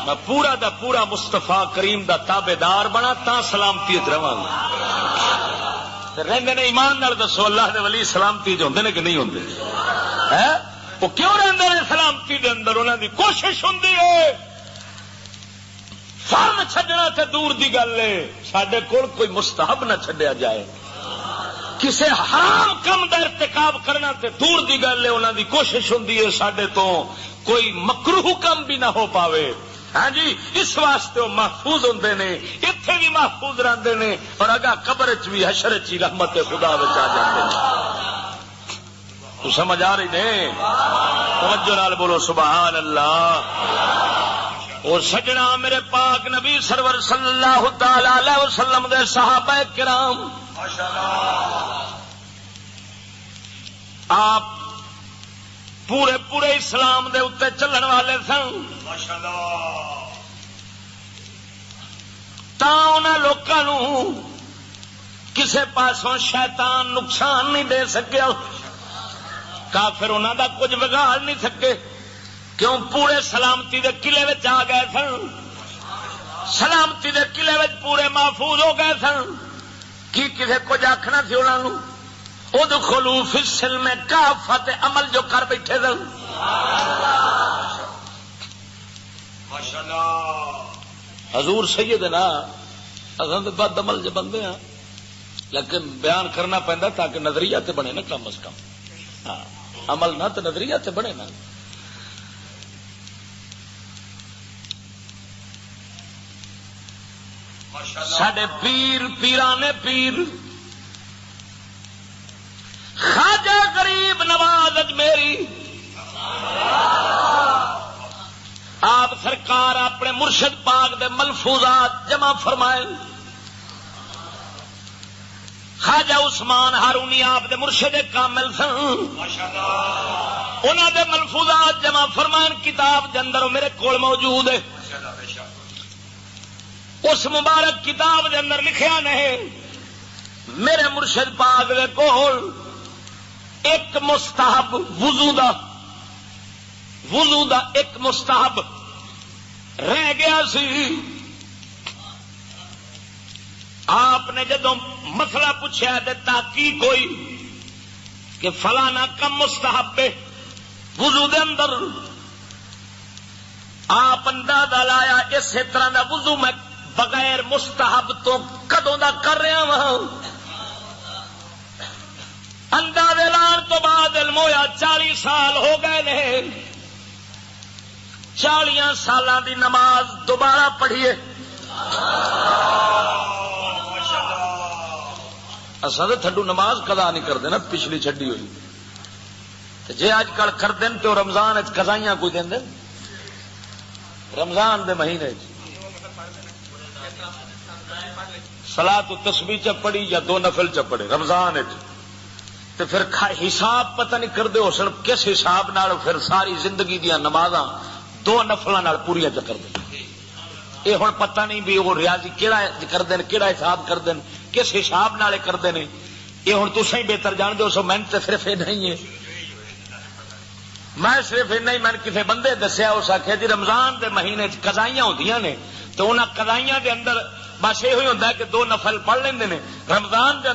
میں پورا دا پورا مستفا کریم دا تابے دار بنا تا سلامتی رہا رہندے نے ایمان نال دسو اللہ دے ولی سلامتی ہوندے نے کہ نہیں ہوندے وہ کیوں رہندے نے سلامتی دے اندر انہاں دی کوشش ہوندی ہے فرض چھڈنا تے دور دی گل ہے ساڈے کول کوئی مستحب نہ چھڈیا جائے کسے حرام کم دا ارتکاب کرنا تے دور دی گل ہے انہاں دی کوشش ہوندی ہے ساڈے تو کوئی مکروہ کم بھی نہ ہو پاوے ہاں جی اس واسطے وہ محفوظ ہوندے نے اتنے بھی محفوظ رہندے نے اور اگا قبر چ بھی حشر چ رحمت خدا وچ آ جاندے نے تو سمجھ آ رہی نے توجہ نال بولو سبحان اللہ اور سجنا میرے پاک نبی سرور صلی اللہ تعالی علیہ وسلم دے صحابہ کرام آپ پورے پورے اسلام دے اتے چلن والے سن تا انہاں لوکاں کسے پاسوں شیطان نقصان نہیں دے سکیا کافر انہاں دا کچھ بگاڑ نہیں سکے کیوں پورے سلامتی دے قلعے وچ آ گئے سن سلامتی دے قلعے وچ پورے محفوظ ہو گئے سن کی کسے کچھ آخنا سی انہاں نوں ادخلوا فی السلم کافۃ عمل جو کر بیٹھے سن حضور سیدنا اصل تو بد عمل جو بندے ہیں لیکن بیان کرنا پہنتا تاکہ نظریہ تے بنے نا کم از کم ہاں عمل نہ تو نظریہ تے بنے نا ساڈے پیر پیرانے پیر خواجہ غریب نواز اجمیری آپ سرکار اپنے مرشد پاک دے ملفوظات جمع فرمائے خواجہ عثمان ہارونی آپ دے مرشد کامل سن انہاں دے ملفوظات جمع فرمائے کتاب دے اندر میرے کول موجود ہے اس مبارک کتاب دے اندر لکھیا نہیں میرے مرشد پاک دے کول ایک مستحب وضو دا ایک مستحب رہ گیا سی آپ نے جدو مسئلہ پوچھا تو تحقیق ہوئی کہ فلانا کم مستحب ہے وضو دے اندر آپ اندازہ لایا اسی طرح دا وضو میں بغیر مستحب تو کدوں دا کر رہا وہاں اندازے لان تو بعد علم ہویا 40 سال ہو گئے نے 40 سالاں دی نماز دوبارہ پڑھیے اصل تو تھڈو نماز قضا نہیں کر دینا پچھلی چھڈی ہوئی جے اج کل کر دین تو رمضان قضائیاں کوئی دین رمضان دے مہینے صلاۃ التسبیح چ پڑھی یا 2 نفل چ پڑھے رمضان تو پھر حساب پتہ نہیں کرتے ہو سن کس حساب نال پھر ساری زندگی دیا نمازاں 2 نفلاں نال پوریاں چ کر دیں یہ ہن پتہ نہیں بھی وہ ریاضی کیڑا کر دین کیڑا حساب کر دین کس حساب نال کرتے ہیں یہ ہن تساں ہی بہتر جان دو سو میں تو صرف یہ نہیں ہے میں صرف اینا ہی میں کسی بندے دسیا اس آخیا جی رمضان دے مہینے قضائیاں ہوندیاں نے تو انہاں قضائیاں دے اندر بس یہ ہوتا ہے کہ 2 نفل پڑھ لیندے نے رمضان دے